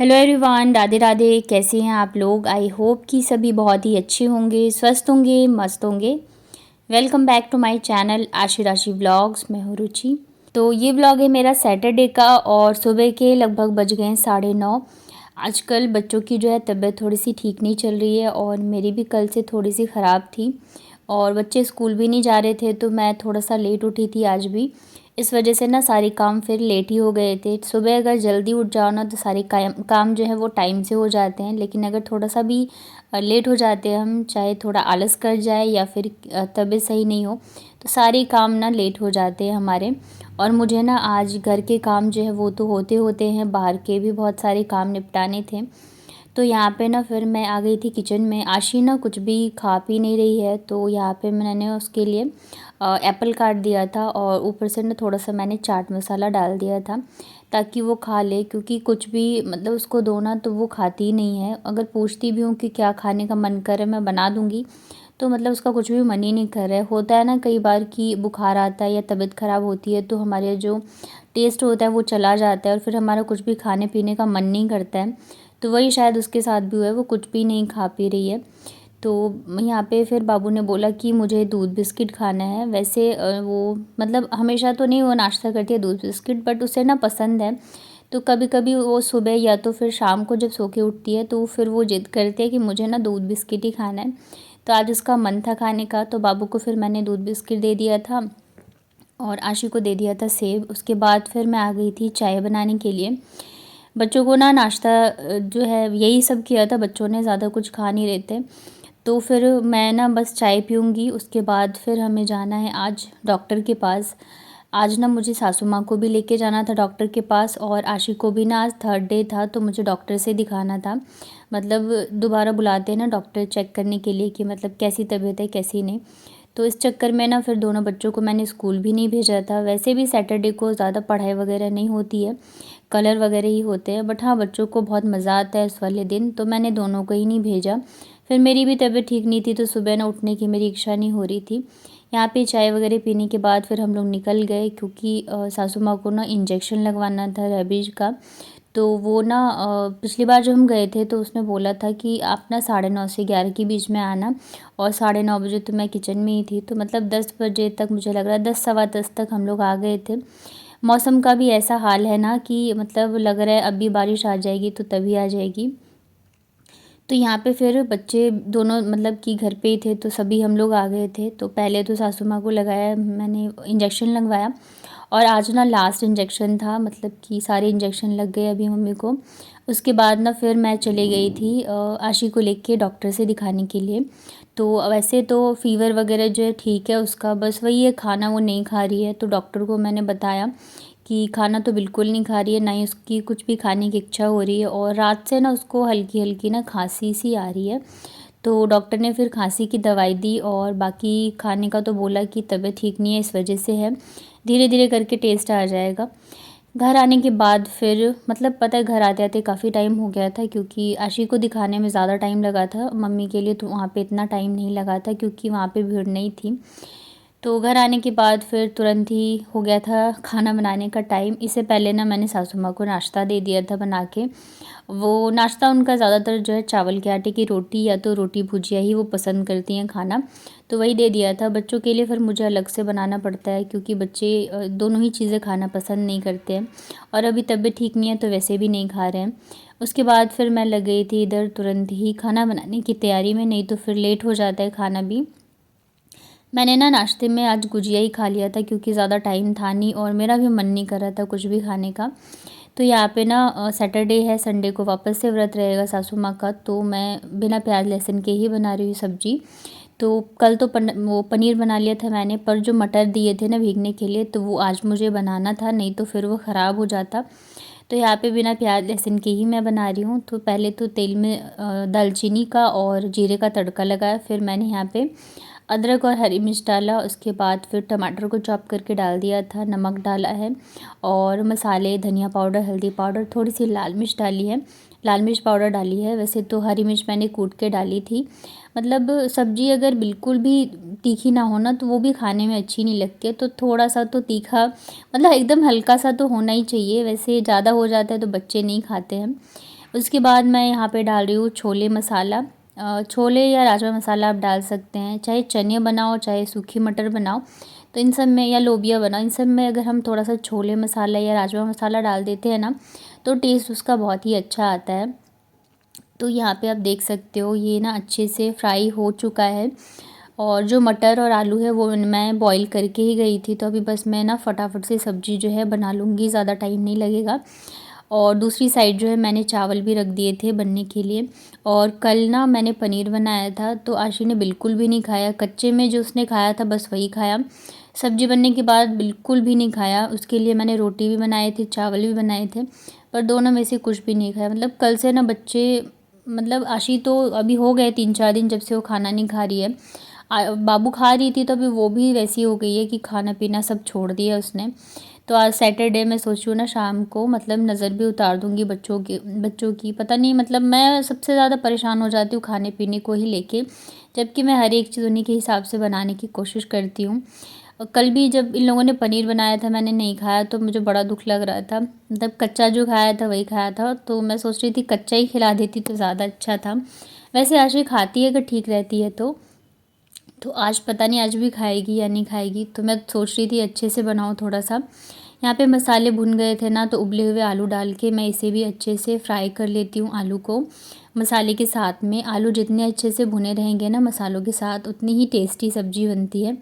Hello everyone, Radhe Radhe. कैसे हैं आप लोग? आई होप कि सभी बहुत ही अच्छे होंगे, स्वस्थ होंगे, मस्त होंगे। Welcome back to my channel Ashi Rashi vlogs. मैं हूँ रुचि। तो ये व्लॉग है मेरा सैटरडे का और सुबह के लगभग बज गए हैं 9:30। आजकल बच्चों की जो है तबीयत थोड़ी सी ठीक नहीं चल रही है और मेरी भी कल से थोड़ी सी ख़राब थी और बच्चे स्कूल भी नहीं जा रहे थे, तो मैं थोड़ा सा लेट उठी थी आज भी। इस वजह से ना सारे काम फिर लेट ही हो गए थे। सुबह अगर जल्दी उठ जाओ ना तो सारे काम जो है वो टाइम से हो जाते हैं, लेकिन अगर थोड़ा सा भी लेट हो जाते हैं हम, चाहे थोड़ा आलस कर जाए या फिर तबीयत सही नहीं हो, तो सारे काम ना लेट हो जाते हैं हमारे। और मुझे ना आज घर के काम जो है वो तो होते होते हैं, बाहर के भी बहुत सारे काम निपटाने थे। तो यहाँ पे ना फिर मैं आ गई थी किचन में। आशी ना कुछ भी खा पी नहीं रही है, तो यहाँ पे मैंने उसके लिए एप्पल काट दिया था और ऊपर से ना थोड़ा सा मैंने चाट मसाला डाल दिया था ताकि वो खा ले, क्योंकि कुछ भी मतलब उसको दो ना तो वो खाती ही नहीं है। अगर पूछती भी हूँ कि क्या खाने का मन करे मैं बना दूँगी, तो मतलब उसका कुछ भी मन ही नहीं कर रहा है। होता है ना कई बार कि बुखार आता है या तबीयत ख़राब होती है तो हमारे जो टेस्ट होता है वो चला जाता है और फिर हमारा कुछ भी खाने पीने का मन नहीं करता है। तो वही शायद उसके साथ भी हुआ है, वो कुछ भी नहीं खा पी रही है। तो यहाँ पे फिर बाबू ने बोला कि मुझे दूध बिस्किट खाना है। वैसे वो मतलब हमेशा तो नहीं वो नाश्ता करती है दूध बिस्किट, बट उसे ना पसंद है। तो कभी कभी वो सुबह या तो फिर शाम को जब सो के उठती है तो फिर वो ज़िद करती है कि मुझे ना दूध बिस्किट ही खाना है। तो आज उसका मन था खाने का, तो बाबू को फिर मैंने दूध बिस्किट दे दिया था और आशी को दे दिया था सेब। उसके बाद फिर मैं आ गई थी चाय बनाने के लिए। बच्चों को ना नाश्ता जो है यही सब किया था, बच्चों ने ज़्यादा कुछ खा नहीं रहे थे। तो फिर मैं ना बस चाय पीऊँगी, उसके बाद फिर हमें जाना है आज डॉक्टर के पास। आज ना मुझे सासू माँ को भी लेके जाना था डॉक्टर के पास और आशी को भी ना, आज थर्ड डे था तो मुझे डॉक्टर से दिखाना था। मतलब दोबारा बुलाते हैं ना डॉक्टर चेक करने के लिए कि मतलब कैसी तबीयत है कैसी नहीं। तो इस चक्कर में ना फिर दोनों बच्चों को मैंने स्कूल भी नहीं भेजा था। वैसे भी सैटरडे को ज़्यादा पढ़ाई वगैरह नहीं होती है, कलर वगैरह ही होते हैं, बट हाँ बच्चों को बहुत मज़ा आता है इस वाले दिन, तो मैंने दोनों को ही नहीं भेजा। फिर मेरी भी तबीयत ठीक नहीं थी तो सुबह ना उठने की मेरी इच्छा नहीं हो रही थी। यहाँ पे चाय वगैरह पीने के बाद फिर हम लोग निकल गए, क्योंकि सासू माँ को ना इंजेक्शन लगवाना था रेबीज का। तो वो ना पिछली बार जब हम गए थे तो उसने बोला था कि आप ना 9:30 से 11 के बीच में आना, और 9:30 बजे तो मैं किचन में ही थी। तो मतलब 10 बजे तक, मुझे लग रहा है 10 सवा 10 तक हम लोग आ गए थे। मौसम का भी ऐसा हाल है ना कि मतलब लग रहा है अभी बारिश आ जाएगी तो तभी आ जाएगी। तो यहाँ पे फिर बच्चे दोनों मतलब कि घर पे ही थे तो सभी हम लोग आ गए थे। तो पहले तो सासू माँ को लगाया, मैंने इंजेक्शन लगवाया और आज ना लास्ट इंजेक्शन था, मतलब कि सारे इंजेक्शन लग गए अभी मम्मी को। उसके बाद ना फिर मैं चली गई थी आशी को लेके डॉक्टर से दिखाने के लिए। तो वैसे तो फ़ीवर वगैरह जो है ठीक है उसका, बस वही है खाना वो नहीं खा रही है। तो डॉक्टर को मैंने बताया कि खाना तो बिल्कुल नहीं खा रही है, ना ही उसकी कुछ भी खाने की इच्छा हो रही है, और रात से ना उसको हल्की हल्की ना खांसी सी आ रही है। तो डॉक्टर ने फिर खांसी की दवाई दी और बाकी खाने का तो बोला कि तबीयत ठीक नहीं है इस वजह से है, धीरे धीरे करके टेस्ट आ जाएगा। घर आने के बाद फिर मतलब पता है घर आते आते काफ़ी टाइम हो गया था, क्योंकि आशी को दिखाने में ज़्यादा टाइम लगा था, मम्मी के लिए तो वहाँ पे इतना टाइम नहीं लगा था क्योंकि वहाँ पे भीड़ नहीं थी। तो घर आने के बाद फिर तुरंत ही हो गया था खाना बनाने का टाइम। इससे पहले ना मैंने सासू माँ को नाश्ता दे दिया था बना के। वो नाश्ता उनका ज़्यादातर जो है चावल के आटे की रोटी या तो रोटी भुजिया ही वो पसंद करती हैं खाना, तो वही दे दिया था। बच्चों के लिए फिर मुझे अलग से बनाना पड़ता है क्योंकि बच्चे दोनों ही चीज़ें खाना पसंद नहीं करते हैं, और अभी तबीयत ठीक नहीं है तो वैसे भी नहीं खा रहे हैं। उसके बाद फिर मैं लग गई थी इधर तुरंत ही खाना बनाने की तैयारी में, नहीं तो फिर लेट हो जाता है खाना भी। मैंने ना नाश्ते में आज गुजिया ही खा लिया था क्योंकि ज़्यादा टाइम था नहीं और मेरा भी मन नहीं कर रहा था कुछ भी खाने का। तो यहाँ पे ना सैटरडे है, संडे को वापस से व्रत रहेगा सासू माँ का, तो मैं बिना प्याज लहसुन के ही बना रही हूँ सब्जी। तो कल तो वो पनीर बना लिया था मैंने, पर जो मटर दिए थे ना भीगने के लिए तो वो आज मुझे बनाना था, नहीं तो फिर वो ख़राब हो जाता। तो यहाँ पे बिना प्याज लहसुन के ही मैं बना रही हूँ। तो पहले तो तेल में दालचीनी का और जीरे का तड़का लगाया, फिर मैंने यहाँ पे अदरक और हरी मिर्च डाला, उसके बाद फिर टमाटर को चॉप करके डाल दिया था, नमक डाला है और मसाले धनिया पाउडर हल्दी पाउडर थोड़ी सी लाल मिर्च डाली है, लाल मिर्च पाउडर डाली है। वैसे तो हरी मिर्च मैंने कूट के डाली थी। मतलब सब्ज़ी अगर बिल्कुल भी तीखी ना हो ना तो वो भी खाने में अच्छी नहीं लगती है, तो थोड़ा सा तो तीखा मतलब एकदम हल्का सा तो होना ही चाहिए, वैसे ज़्यादा हो जाता है तो बच्चे नहीं खाते हैं। उसके बाद मैं यहाँ पे डाल रही हूँ छोले मसाला। छोले या राजमा मसाला आप डाल सकते हैं, चाहे चने बनाओ चाहे सूखी मटर बनाओ, तो इन सब में, या लोबिया बनाओ, इन सब में अगर हम थोड़ा सा छोले मसाला या राजमा मसाला डाल देते हैं ना, तो टेस्ट उसका बहुत ही अच्छा आता है। तो यहाँ पे आप देख सकते हो ये ना अच्छे से फ्राई हो चुका है। और जो मटर और आलू है वो मैं बॉईल करके ही गई थी, तो अभी बस मैं ना फटाफट से सब्ज़ी जो है बना लूँगी, ज़्यादा टाइम नहीं लगेगा। और दूसरी साइड जो है मैंने चावल भी रख दिए थे बनने के लिए। और कल ना मैंने पनीर बनाया था, तो आशी ने बिल्कुल भी नहीं खाया। कच्चे में जो उसने खाया था बस वही खाया, सब्ज़ी बनने के बाद बिल्कुल भी नहीं खाया। उसके लिए मैंने रोटी भी बनाए थे, चावल भी बनाए थे, पर दोनों में से कुछ भी नहीं खाया। मतलब कल से ना बच्चे, मतलब आशी तो अभी हो गए 3-4 दिन जब से वो खाना नहीं खा रही है। बाबू खा रही थी, तो अभी वो भी वैसी हो गई है कि खाना पीना सब छोड़ दिया उसने। तो आज सैटरडे मैं सोच रही हूँ ना शाम को मतलब नज़र भी उतार दूँगी बच्चों की। पता नहीं, मतलब मैं सबसे ज़्यादा परेशान हो जाती हूँ खाने पीने को ही लेके, जबकि मैं हर एक चीज़ उन्हीं के हिसाब से बनाने की कोशिश करती हूँ। कल भी जब इन लोगों ने पनीर बनाया था मैंने नहीं खाया, तो मुझे बड़ा दुख लग रहा था। मतलब कच्चा जो खाया था वही खाया था, तो मैं सोच रही थी कच्चा ही खिला देती तो ज़्यादा अच्छा था। वैसे आशी खाती है अगर ठीक रहती है तो आज पता नहीं आज भी खाएगी या नहीं खाएगी। तो मैं सोच रही थी अच्छे से बनाऊँ थोड़ा सा। यहाँ पे मसाले भुन गए थे ना, तो उबले हुए आलू डाल के मैं इसे भी अच्छे से फ्राई कर लेती हूँ, आलू को मसाले के साथ में। आलू जितने अच्छे से भुने रहेंगे ना मसालों के साथ, उतनी ही टेस्टी सब्ज़ी बनती है।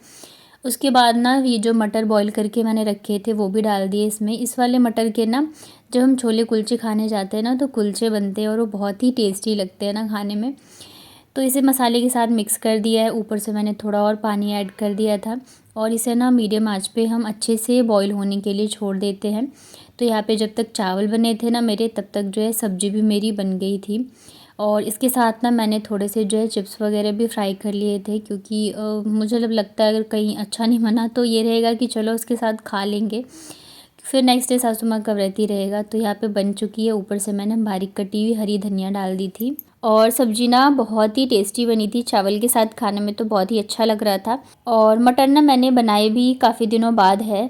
उसके बाद ना ये जो मटर बॉईल करके मैंने रखे थे वो भी डाल दिए इसमें। इस वाले मटर के ना जब हम छोले कुलचे खाने जाते हैं ना, तो कुलचे बनते हैं और वो बहुत ही टेस्टी लगते हैं ना खाने में। तो इसे मसाले के साथ मिक्स कर दिया है, ऊपर से मैंने थोड़ा और पानी ऐड कर दिया था, और इसे ना मीडियम आंच पे हम अच्छे से बॉईल होने के लिए छोड़ देते हैं। तो यहाँ पे जब तक चावल बने थे ना मेरे, तब तक जो है सब्ज़ी भी मेरी बन गई थी। और इसके साथ ना मैंने थोड़े से जो है चिप्स वगैरह भी फ्राई कर लिए थे, क्योंकि मुझे जब लगता है अगर कहीं अच्छा नहीं बना तो ये रहेगा कि चलो उसके साथ खा लेंगे, फिर नेक्स्ट डे सासू माँ का व्रत ही रहेगा। तो यहाँ पे बन चुकी है, ऊपर से मैंने बारीक कटी हुई हरी धनिया डाल दी थी। और सब्जी ना बहुत ही टेस्टी बनी थी, चावल के साथ खाने में तो बहुत ही अच्छा लग रहा था। और मटर ना मैंने बनाए भी काफ़ी दिनों बाद है,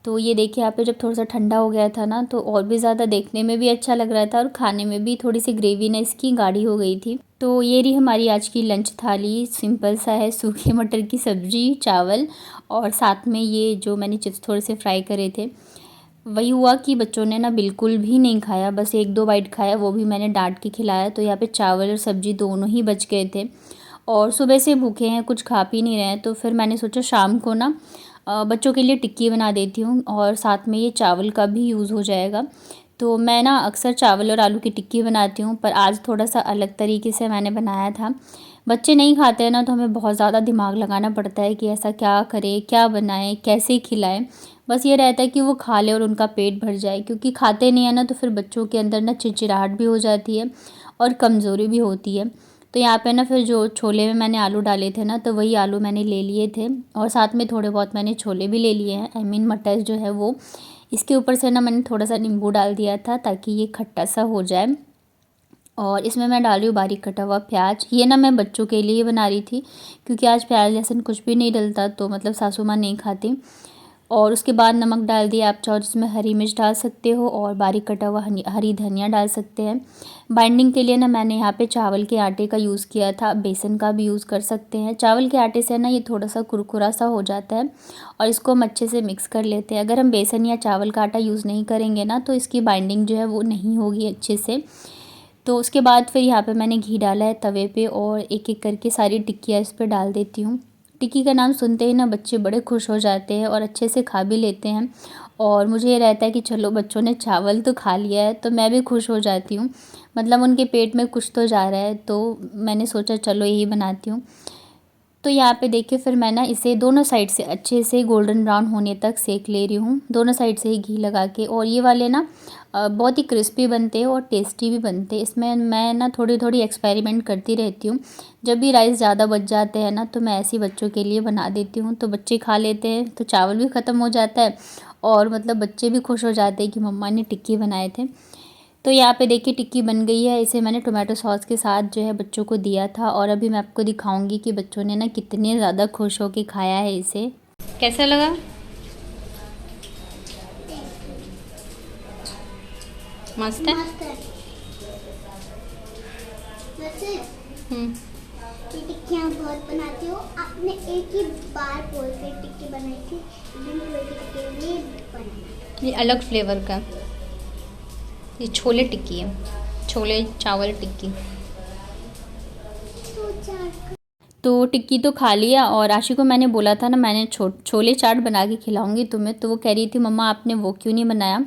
तो ये देखिए यहाँ पे जब थोड़ा सा ठंडा हो गया था ना, तो और भी ज़्यादा देखने में भी अच्छा लग रहा था, और खाने में भी थोड़ी सी ग्रेवी ना इसकी गाढ़ी हो गई थी। तो ये रही हमारी आज की लंच थाली। सिंपल सा है, सूखे मटर की सब्ज़ी, चावल, और साथ में ये जो मैंने चिप्स थोड़े से फ्राई करे थे। वही हुआ कि बच्चों ने ना बिल्कुल भी नहीं खाया, बस 1-2 बाइट खाया, वो भी मैंने डांट के खिलाया। तो यहाँ पे चावल और सब्ज़ी दोनों ही बच गए थे, और सुबह से भूखे हैं, कुछ खा पी नहीं रहे हैं। तो फिर मैंने सोचा शाम को ना बच्चों के लिए टिक्की बना देती हूँ, और साथ में ये चावल का भी यूज़ हो जाएगा। तो मैं ना अक्सर चावल और आलू की टिक्की बनाती हूँ, पर आज थोड़ा सा अलग तरीके से मैंने बनाया था। बच्चे नहीं खाते हैं ना, तो हमें बहुत ज़्यादा दिमाग लगाना पड़ता है कि ऐसा क्या करें, क्या बनाएं, कैसे खिलाएं। बस ये रहता है कि वो खा ले और उनका पेट भर जाए, क्योंकि खाते नहीं है ना, तो फिर बच्चों के अंदर ना चिड़चिड़ाहट भी हो जाती है और कमज़ोरी भी होती है। तो यहाँ पे ना फिर जो छोले में मैंने आलू डाले थे ना, तो वही आलू मैंने ले लिए थे, और साथ में थोड़े बहुत मैंने छोले भी ले लिए हैं, आई मीन मटर जो है वो। इसके ऊपर से ना मैंने थोड़ा सा नींबू डाल दिया था ताकि ये खट्टा सा हो जाए। और इसमें मैं डाल रही हूँ बारीक कटा हुआ प्याज। ये ना मैं बच्चों के लिए बना रही थी, क्योंकि आज प्याज लहसुन कुछ भी नहीं डलता, तो मतलब सासू माँ नहीं खाती। और उसके बाद नमक डाल दिया, आप चाहो जिसमें हरी मिर्च डाल सकते हो, और बारीक कटा हुआ हरी धनिया डाल सकते हैं। बाइंडिंग के लिए ना मैंने यहाँ पे चावल के आटे का यूज़ किया था, बेसन का भी यूज़ कर सकते हैं। चावल के आटे से ना ये थोड़ा सा कुरकुरा सा हो जाता है, और इसको हम अच्छे से मिक्स कर लेते हैं। अगर हम बेसन या चावल का आटा यूज़ नहीं करेंगे ना, तो इसकी बाइंडिंग जो है वो नहीं होगी अच्छे से। तो उसके बाद फिर यहाँ पे मैंने घी डाला है तवे पे, और एक एक करके सारी टिक्कियाँ इस पर डाल देती हूँ। टिक्की का नाम सुनते ही ना बच्चे बड़े खुश हो जाते हैं और अच्छे से खा भी लेते हैं। और मुझे ये रहता है कि चलो बच्चों ने चावल तो खा लिया है, तो मैं भी खुश हो जाती हूँ, मतलब उनके पेट में कुछ तो जा रहा है। तो मैंने सोचा चलो यही बनाती हूँ। तो यहाँ पे देखिए फिर मैं ना इसे दोनों साइड से अच्छे से गोल्डन ब्राउन होने तक सेक ले रही हूँ, दोनों साइड से ही घी लगा के। और ये वाले ना बहुत ही क्रिस्पी बनते हैं और टेस्टी भी बनते हैं। इसमें मैं ना थोड़ी थोड़ी एक्सपेरिमेंट करती रहती हूँ। जब भी राइस ज़्यादा बच जाते हैं ना, तो मैं ऐसे ही बच्चों के लिए बना देती हूँ, तो बच्चे खा लेते हैं, तो चावल भी ख़त्म हो जाता है, और मतलब बच्चे भी खुश हो जाते हैं कि मम्मा ने टिक्की बनाए थे। तो यहाँ पे देखिए टिक्की बन गई है। इसे मैंने टोमेटो सॉस के साथ जो है बच्चों को दिया था, और अभी मैं आपको दिखाऊंगी कि बच्चों ने ना कितने ज़्यादा खुश होके खाया है इसे। कैसा लगा? मस्त है। ये टिक्कियाँ बहुत बनाती हो। आपने एक ही बार पोल पे टिक्की बनाई थी, ग्रीन कलर की टिक्की ये बनाई। ये अलग फ्लेवर का, ये छोले टिक्की है, छोले चावल टिक्की। तो टिक्की तो खा लिया और आशी को मैंने बोला था ना, मैंने छोले चाट बना के खिलाऊंगी तुम्हें, तो वो कह रही थी मम्मा आपने वो क्यों नहीं बनाया।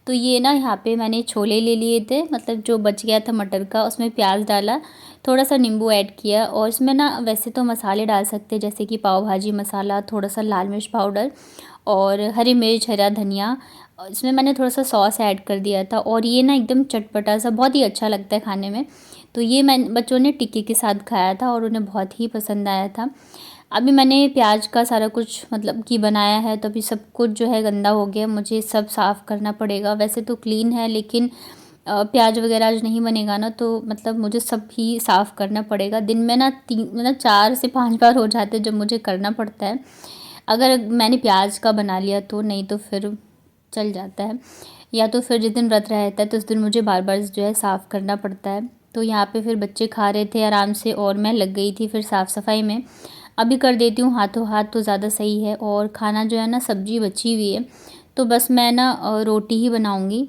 तो ये ना यहाँ पे मैंने छोले ले लिए थे, मतलब जो बच गया था मटर का, उसमें प्याज डाला, थोड़ा सा नींबू ऐड किया और इसमें ना वैसे तो मसाले डाल सकते हैं जैसे कि पाव भाजी मसाला, थोड़ा सा लाल मिर्च पाउडर और हरी मिर्च, हरा धनिया। इसमें मैंने थोड़ा सा सॉस ऐड कर दिया था और ये ना एकदम चटपटा सा बहुत ही अच्छा लगता है खाने में। तो ये बच्चों ने टिक्की के साथ खाया था और उन्हें बहुत ही पसंद आया था। अभी मैंने प्याज का सारा कुछ मतलब कि बनाया है, तो अभी सब कुछ जो है गंदा हो गया, मुझे सब साफ़ करना पड़ेगा। वैसे तो क्लीन है लेकिन प्याज वगैरह आज नहीं बनेगा ना, तो मतलब मुझे सब ही साफ़ करना पड़ेगा। दिन में ना 4 से 5 बार हो जाते हैं जब मुझे करना पड़ता है। अगर मैंने प्याज का बना लिया तो, नहीं तो फिर चल जाता है, या तो फिर जिस दिन व्रत रहता है तो उस दिन मुझे बार बार जो है साफ़ करना पड़ता है। तो यहाँ पे फिर बच्चे खा रहे थे आराम से और मैं लग गई थी फिर साफ़ सफाई में। अभी कर देती हूँ हाथों हाथ तो ज़्यादा सही है। और खाना जो है ना, सब्ज़ी बची हुई है तो बस मैं ना रोटी ही बनाऊँगी।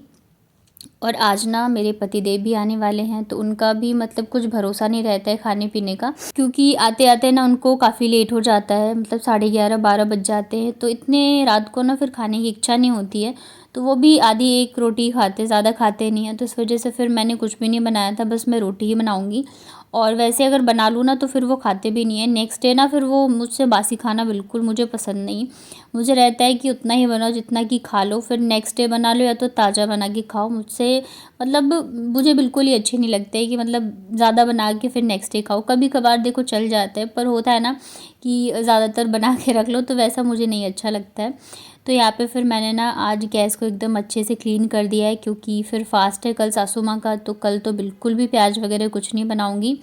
और आज ना मेरे पतिदेव भी आने वाले हैं, तो उनका भी मतलब कुछ भरोसा नहीं रहता है खाने पीने का, क्योंकि आते आते ना उनको काफ़ी लेट हो जाता है, मतलब 11:30-12 बज जाते हैं। तो इतने रात को ना फिर खाने की इच्छा नहीं होती है, तो वो भी आधी एक रोटी खाते, ज़्यादा खाते नहीं हैं। तो इस वजह से फिर मैंने कुछ भी नहीं बनाया था, बस मैं रोटी ही बनाऊँगी। और वैसे अगर बना लूँ ना तो फिर वो खाते भी नहीं है। नेक्स्ट डे ना फिर वो मुझसे बासी खाना बिल्कुल मुझे पसंद नहीं। मुझे रहता है कि उतना ही बनाओ जितना कि खा लो, फिर नेक्स्ट डे बना लो या तो ताज़ा बना के खाओ। मुझसे मतलब मुझे बिल्कुल ही अच्छे नहीं लगते कि मतलब ज़्यादा बना के फिर नेक्स्ट डे खाओ। कभी कभार देखो चल जाता है, पर होता है ना कि ज़्यादातर बना के रख लो, तो वैसा मुझे नहीं अच्छा लगता है। तो यहाँ पे फिर मैंने ना आज गैस को एकदम अच्छे से क्लीन कर दिया है, क्योंकि फिर फास्ट है कल सासू माँ का, तो कल तो बिल्कुल भी प्याज वगैरह कुछ नहीं बनाऊँगी।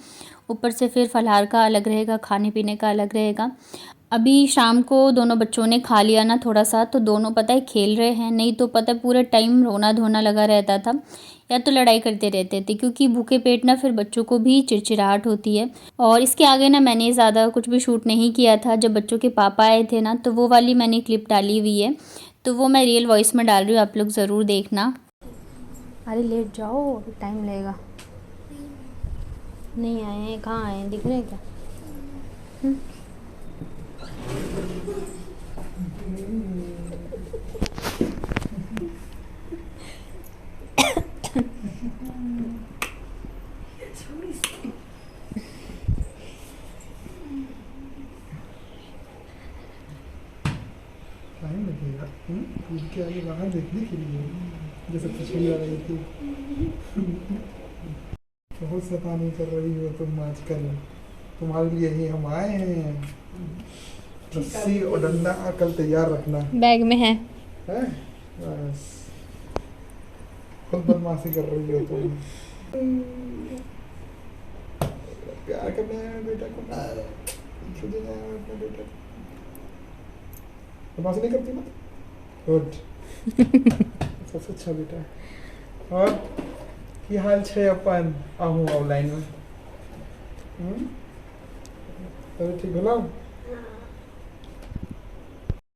ऊपर से फिर फलाहार का अलग रहेगा, खाने पीने का अलग रहेगा। अभी शाम को दोनों बच्चों ने खा लिया ना थोड़ा सा, तो दोनों पता है खेल रहे हैं, नहीं तो पता है पूरे टाइम रोना धोना लगा रहता था या तो लड़ाई करते रहते थे, क्योंकि भूखे पेट ना फिर बच्चों को भी चिड़चिड़ाहट होती है। और इसके आगे ना मैंने ज़्यादा कुछ भी शूट नहीं किया था। जब बच्चों के पापा आए थे ना, तो वो वाली मैंने क्लिप डाली हुई है, तो वो मैं रियल वॉइस में डाल रही हूँ, आप लोग ज़रूर देखना। अरे लेट जाओ, अभी टाइम लगेगा। नहीं आए हैं, कहाँ आए हैं, दिख रहे हैं क्या? टाइम लगेगा कूद के आगे बाहर देखने के लिए, जैसे पिछली बार आई थी। बहुत शैतानी कर रही हो तुम आजकल, तुम्हारे लिए ही हम आए हैं। रस्सी और डंडा कल तैयार रखना। बैग में है। बस खुद बदमाशी कर रही हो तुम। प्यार करने आया बेटा को, खुद ही आया अपने बेटा को। बदमाशी नहीं करती ना, गुड। सबसे अच्छा बेटा है। और की हाल छे अपन आहू ऑनलाइन में? तभी ठीक हो